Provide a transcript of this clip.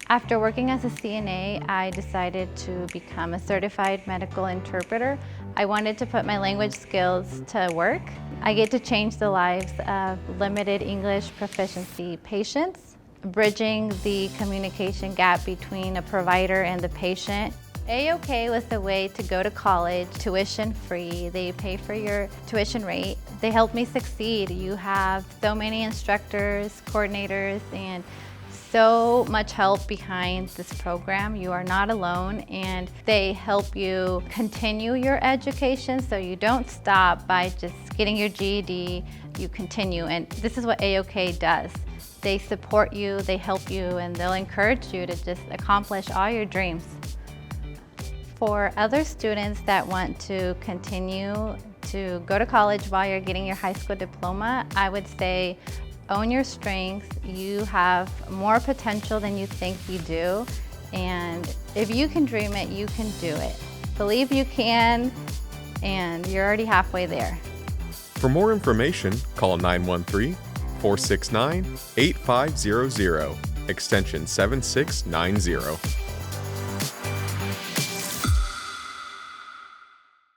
After working as a CNA, I decided to become a certified medical interpreter. I wanted to put my language skills to work. I get to change the lives of limited English proficiency patients, bridging the communication gap between a provider and the patient. AOK was the way to go to college, tuition free. They pay for your tuition rate. They helped me succeed. You have so many instructors, coordinators, and so much help behind this program. You are not alone, and they help you continue your education so you don't stop by just getting your GED, you continue. And this is what AOK does. They support you, they help you, and they'll encourage you to just accomplish all your dreams. For other students that want to continue to go to college while you're getting your high school diploma, I would say own your strengths. You have more potential than you think you do. And if you can dream it, you can do it. Believe you can, and you're already halfway there. For more information, call 913-469-8500, extension 7690.